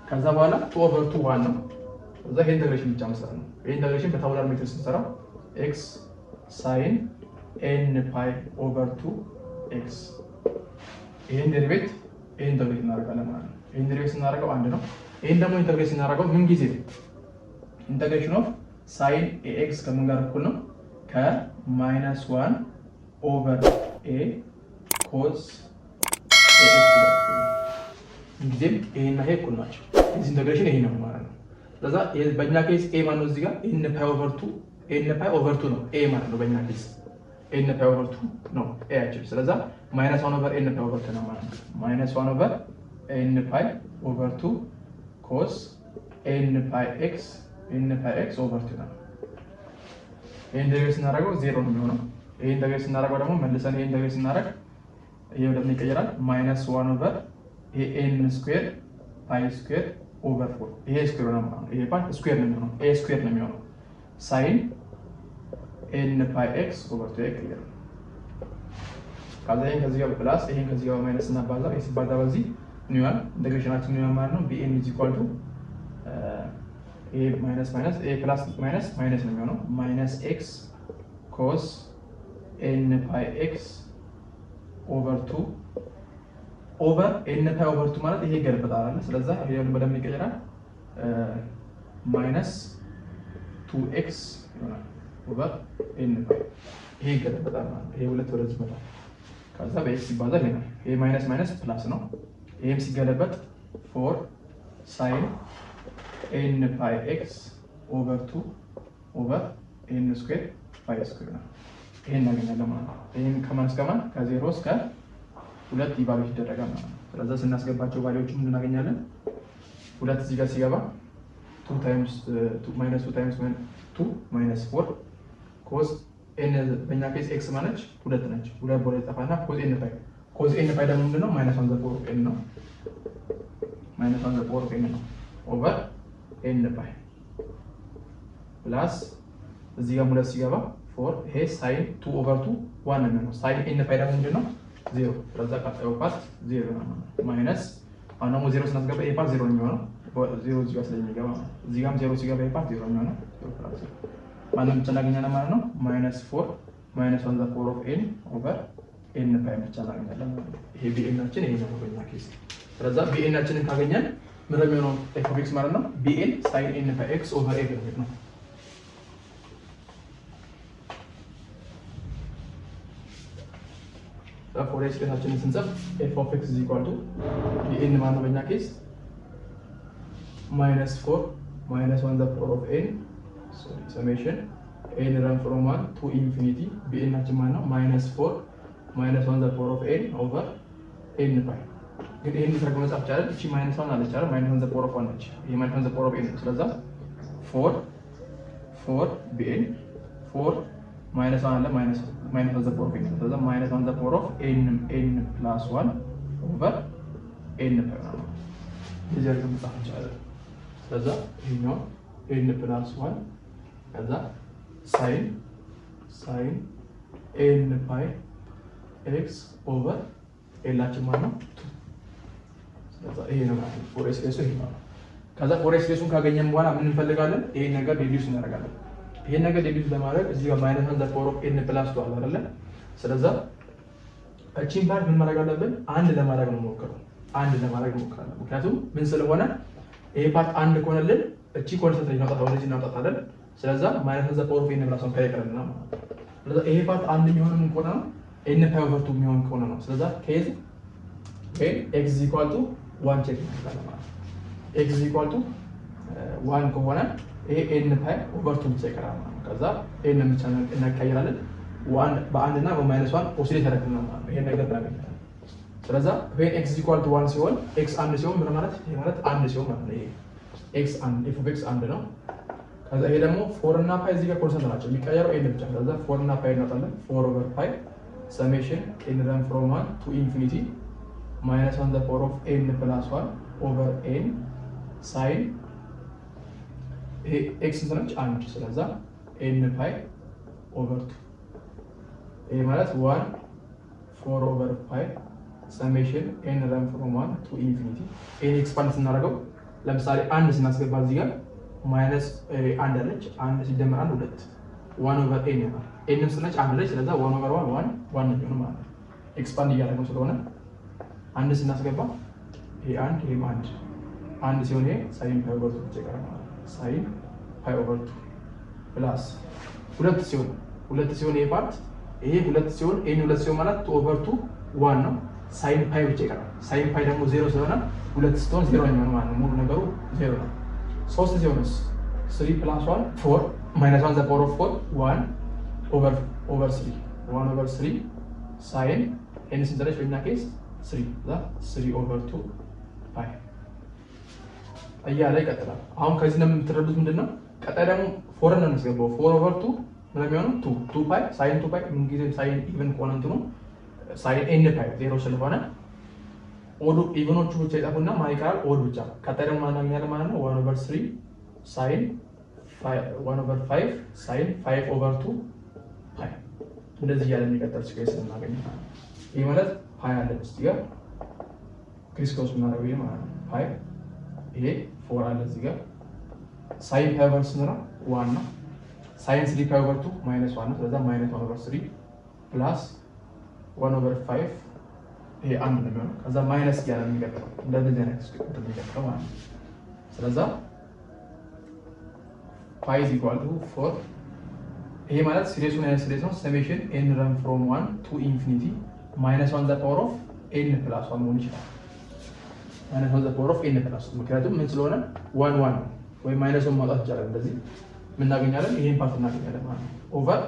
ከዛ በኋላ 2 over 2 1 ነው እዛ ይሄ ኢንተግሬሽን ብቻ መስራት ነው ይሄ ኢንተግሬሽን በታውላር ሜትድ ስንሰራው x sin n pi over 2 x ይሄን ዴሪቬት ይሄን ኢንተግሬት እናደርጋለን ማለት ነው ይሄን ዴሪቬት እናደርገው አንድ ነው ይሄን ደግሞ ኢንተግሬት እናደርገው ምን ጊዜ ኢንተግሬሽን ኦፍ sin ax ከምን ጋር እኩል ነው ከ -1 ኦቨር ኤ ኮዝ ኤክስ ጋር እንግዲህ ይሄና ይሄ እኩል ናቸው። እዚህ ኢንተግሬሽን ይሄ ነው ማለት ነው። ስለዛ በእኛ ኬስ ኤ ማለት ነው እዚህ ጋር ኤን ፓይ ኦቨር 2 ነው ኤ ማለት ነው። በእኛ ኬስ ኤን ፓይ ኦቨር 2 ነው ኤ ያችን። ስለዛ ማይነስ 1 ኦቨር ኤን ፓይ ኦቨር 2 ነው ማለት ነው። ማይነስ 1 ኦቨር ኤን ፓይ ኦቨር 2 ኮስ ኤን ፓይ ኤክስ ኦቨር 2 ነው። ይሄን ኢንተግሬት ስናደርገው 0 ነው የሚሆነው። ይሄን ኢንተግሬት ስናደርገው ደግሞ መልሰን ይሄን ኢንተግሬት ስናደርግ ይሄ ወደ ምን ይቀየራል? ማይነስ 1 ኦቨር ኤን ስኩዌር ፓይ ስኩዌር ኦቨር 4 ይሄ ስኩዌር ነው ማለት ነው። ይሄ ፓርት ስኩዌር ነው የሚሆነው ኤ ስኩዌር ነው የሚሆነው ሳይን ኤን ፓይ ኤክስ ኦቨር 2 ይቀየራል። ከዛኝ ከዚህ ጋር ፕላስ ይሄን ከዚህ ጋር ማይነስ እና ባዛ ኤክስ ባዛ በዚህ ኒውያን ኢንተግሬሽናችን ኒውያን ማለት ነው ቢኤን ኢዝ ኢኳል ቱ ኤ ማይነስ ኤ ፕላስ ማይነስ ነው የሚሆነው ማይነስ ኤክስ ኮስ ኤን ፓይ ኤክስ ኦቨር 2 ኦቨር ኤን ፓይ ኦቨር 2 ማለት ይሄ ይገለበጣል አይደል? ስለዛ ይሄን በደም ይቀየራል ማይነስ 2x ይሆናል ኦቨር ኤን ፓይ ይሄ ይገለበጣል ማለት ይሄ ሁለት ወደዚህ ይመጣል። ከዛ በኤክስ ይባዛል ይሆናል። ይሄ ማይነስ ፕላስ ነው። ይሄም ሲገለበጥ 4 ሳይን ኤን ፓይ ኤክስ ኦቨር 2 ኦቨር ኤን ስኩዌር ፓይ ስኩዌር ነው። ይሄን እናገኛለን ማለት ነው። ይሄን ከማን እስከ ማን ከ0 እስከ 2 ኢቫሉዌት ይደረጋል ማለት ነው። ስለዚህ ስናስገባቸው ቫልዩዎች ምን እናገኛለን? 2 እዚህ ጋር ሲገባ 2 ታይምስ 2 ማይነስ 2 ታይምስ 2 ማይነስ 4 ኮዝ ኤን በእኛ ኬስ ኤክስ ማለት 2 ነች። 2 ቦሌ ጠፋና ኮዝ ኤን ፓይ ደግሞ ምንድነው? ማይነስ 1 ዘ ፓወር ኦፍ ኤን ነው። ማይነስ 1 ዘ ፓወር ኦፍ ኤን ነው ኦቨር ኤን ፓይ ፕላስ እዚህ ጋር 2 ሲገባ 4 ይሄ ሳይን 2 ኦቨር 2 1 ነው የሚሆነው። ሳይን ኤን ፓይ ደግሞ ምንድነው? 0 ስለዛ ቀጣዩ ፓርት 0 ነው ማይነስ አሁን ደግሞ 0 ስናስገባ ይሄ ፓርት 0 ነው የሚሆነው 0 እዚህ ጋር ስለሚገባ እዚህ ጋርም 0 ሲገባ ይሄ ፓርት 0 ነው የሚሆነው 0 ፕላስ ማንም ብቻ እናገኛለን ማለት ነው ማይነስ 4 ማይነስ 1 ዘ ፓወር ኦፍ ኤን ኦቨር ኤን ፓይ ብቻ እናገኛለን ማለት ነው። ይሄ ቢኤናችን ይሄ ነው በእኛ ኬስ። ስለዛ ቢኤናችንን ካገኘን ምን ነው የሚሆነው? ኤፍ ኦፍ ኤክስ ማለት ነው ቢኤን ሳይን ኤን ፓይ ኤክስ ኦቨር ኤ ነው። ፎር ኤክስ ኬሳችንን ስንጽፍ ኤፍ ኦፍ ኤክስ ኢዝ ኢኳል ቱ ቢኤን ማለት ነው በእኛ ኬስ ማይነስ 4 ማይነስ 1 ዘ ፓወር ኦፍ ኤን ሰሜሽን ኤን ረን ፍሮም 1 ቱ ኢንፊኒቲ ቢኤናችን ማለት ነው ማይነስ 4 ማይነስ 1 ዘ ፓወር ኦፍ ኤን ኦቨር ኤን ፓይ። ግን ይሄን ተርጉመን መጻፍ ይቻላል። እቺ ማይነስ 1 አለች አይደል? ማይነስ 1 ዘ ፓወር ኦፍ 1 ነች። ይሄ ማይነስ 1 ዘ ፓወር ኦፍ ኤን። ስለዚህ 4 ቢኤን 4 ማይነስ 1 አለ ማይነስ 1 ዘ ፓወር ኦፍ ኤን። ስለዚህ ማይነስ 1 ዘ ፓወር ኦፍ ኤን ፕላስ 1 ኦቨር ኤን ፓይ ነው። እዚህ ጋር መጻፍ ይቻላል። ስለዚህ ይሄኛው ኤን ፕላስ 1 ከዛ ሳይን ኤን ፓይ ኤክስ ኦቨር ኤላችን ማለት ነው 2 ስለዚህ ይሄ ነው ማለት ነው ፎር ኤክስ ኬሱ ይሄ ነው። ከዛ ፎር ኤክስ ኬሱን ካገኘን በኋላ ምን እንፈልጋለን? ይሄን ነገር ሪዲዩስ እናደርጋለን። ይሄን ነገር ሪዲዩስ ለማድረግ እዚህ ጋር ማይነስ 1 ዘ ፓወር ኦፍ ኤን ፕላስ 2 አለ አይደል? ስለዚህ እቺን ፓርት ምን ማድረግ አለብን? አንድ ለማድረግ ነው ሞክረው ምክንያቱም ምን ስለሆነ ይሄ ፓርት አንድ ከሆነልን እቺ ኮንሰንትሬት እናውጣታለን። ስለዚህ ማይነስ 1 ዘ ፓወር ኦፍ ኤን ፕላስ 1 ከይቀርልና ማለት ነው። ስለዚህ ይሄ ፓርት አንድ የሚሆነው ምን ከሆነ ነው? ኤን ፓይ ኦቨር 2 የሚሆን ከሆነ ነው። ስለዚህ ኬዝ ኤክስ ኢኳል ቱ 1 ቼክ እናደርጋለን ማለት ነው። ኤክስ ኢኳል ቱ 1 ከሆነ ይሄ ኤን ፓይ ኦቨር 2 ብቻ ይቀራል ማለት ነው። ከዛ ኤን ብቻ እናቀያይራለን። 1 በአንድ እና በማይነስ 1 ኦሲሌት ያደርግና ማለት ነው። ይሄን ነገር እናገኛለን። ስለዚህ when x equal to 1 ሲሆን x አንድ ሲሆን ምን ማለት ይሄ ማለት አንድ ሲሆን ማለት ነው። ይሄ x አንድ f of x አንድ ነው። ከዛ ይሄ ደግሞ 4 እና ፓይ እዚህ ጋር ኮንስታንት ናቸው የሚቀየረው ኤን ብቻ። ከዛ 4 እና ፓይ እናጣለን 4 ኦቨር ፓይ ሰሜሽን ኤን ረን ፍሮም 1 ቱ ኢንፊኒቲ ማይነስ 1 ዘ ፓወር ኦፍ ኤን ፕላስ 1 ኦቨር ኤን ሳይን ይሄ x እንትነች አንድ። ስለዛ ኤን ፓይ ኦቨር 2 ይሄ ማለት 1 4 ኦቨር ፓይ ሰሜሽን ኤን ረን ፍሮም 1 ቱ ኢንፊኒቲ ኤን ኤክስፓንድ ስናደርገው ለምሳሌ አንድ ስናስገባ እዚህ ጋር ማይነስ አንድ አለች። አንድ ሲደመር አንድ 2 1 ኦቨር ኤን ይሆናል። ኤንም ስነች አንድ ላይ ስለዛ 1 ኦቨር 1 1 ነው ማለት ነው። ኤክስፓንድ እያደረገው ስለሆነ አንድ ስናስገባ ይሄ አንድ ይሄም አንድ ሲሆን ይሄ ሳይን ፓይ ኦቨር 2 ይቀራል ማለት ነው። ሳይን ፓይ ኦቨር 2 ፕላስ 2 ሲሆን ይሄ ፓርት ይሄ 2 ሲሆን ኤን 2 ሲሆን ማለት 2/2 1 ነው። ሳይን ፓይ ብቻ ይቀራል። ሳይን ፓይ ደግሞ 0 ስለሆነ 2 ስትሆን 0 ነው ማለት ነው። ሙሉ ነገሩ 0 ነው። 3 ሲሆንስ 3 + 1 4 - 1 the power of 4 1 over 3 1 over 3 ሳይን ኤን ስንተረች በእኛ ኬስ 3/2 ፓይ እያለ ይቀጥላል። አሁን ከዚህ ነው የምትረዱት ምንድነው? ቀጣይ ደግሞ 4 ነው የምንስገባው 4/2 ምን የሚሆነው 2 ፓይ ሳይን 2 ፓይ ምን ጊዜ ሳይን ኢቭን ከሆነ እንትኑ ሳይን ኤን ፓይ 0 ስለሆነ ኦዱ ኢቭኖቹ ብቻ ይጣፉና ማን ይቀራል? ኦድ ብቻ። ቀጣይ ደግሞ ማን ያለ ማለት ነው 1/3 ሳይን 1/5 ሳይን 5/2 ፓይ እንደዚህ ያለ የሚቀጥል ስፔስ እናገኛለን። ይሄ ማለት ፓይ አለ እዚህ ጋር ክሪስ ክሮስ ምናደርገው ይሄ ማለት ነው ፓይ ይሄ 4 አለ እዚህ ጋር ሳይን ፓይ ኦቨር ስንት ነው 1 ነው። ሳይን 3 ፓይ ኦቨር 2 -1 ነው። ስለዚህ -1/3 ፕላስ 1/5 ይሄ አንድ ነው የሚሆነው። ከዛ ማይነስ እያለ የሚቀጥለው እንደዚህ አይነት ስክሪፕት የሚቀጥለው ማለት ነው። ስለዚህ ፓይ is equal to 4 ይሄ ማለት ሲሪየሱን አይነት ሲሪየስ ነው። ሰሜሽን n run from 1 to infinity -1 the power of n plus 1 መሆን ይችላል። -1 the power of n plus 1 ምክንያቱም ምን ስለሆነ 1 1 ነው ወይ -1 ማውጣት ይቻላል። እንደዚህ ምን እናገኛለን? ይሄን ፓርት እናገኛለን ማለት ነው። ኦቨር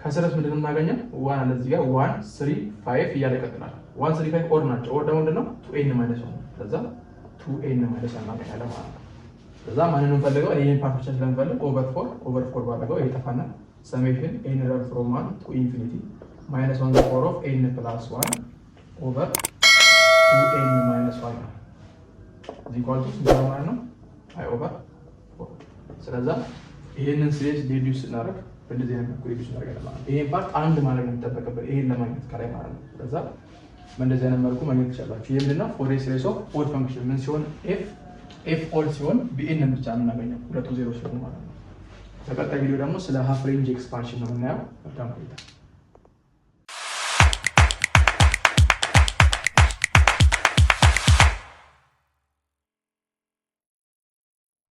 ከስረስ ምንድን ነው የምናገኘው? 1 አለ እዚህ ጋር 1 3 5 እያለ ይቀጥላል። 1 3 5 ኦር ናቸው። ኦር ደግሞ ምንድነው 2n - 1 ስለዛ 2n - 1 እናገኛለን ማለት ነው። ስለዛ ማንን ነው ፈልገው? ይሄን ፓርት ብቻ ስለምፈልግ ኦቨር 4 ባደረገው ይጠፋና ሰሜሽን n run from 1 to infinity -1 the power of n plus 1 over 2n - 1 is equal to ስንት ማለት ነው? i over 4 ስለዛ ይሄንን ሲሪየስ ዲዱስ እናደርግ በእንደዚህ አይነት መልኩ ዲዱስ እናደርጋለን ማለት ነው። ይሄን ፓርት አንድ ማለት ነው የሚጠበቅበት ይሄን ለማግኘት ከላይ ማለት ነው። ስለዛ በእንደዚህ አይነት መልኩ ማግኘት ትችላላችሁ። ይሄ ምንድነው? ፎሪየር ሲሪየስ ኦፍ ኦድ ፈንክሽን ምን ሲሆን ኤፍ ኦድ ሲሆን ቢኤን ብቻ የምናገኘው ሁለቱ ዜሮ ሲሆን ማለት ነው። በቀጣይ ቪዲዮ ደግሞ ስለ ሃፍ ሬንጅ ኤክስፓንሽን ነው የምናየው። በጣም ቆይታ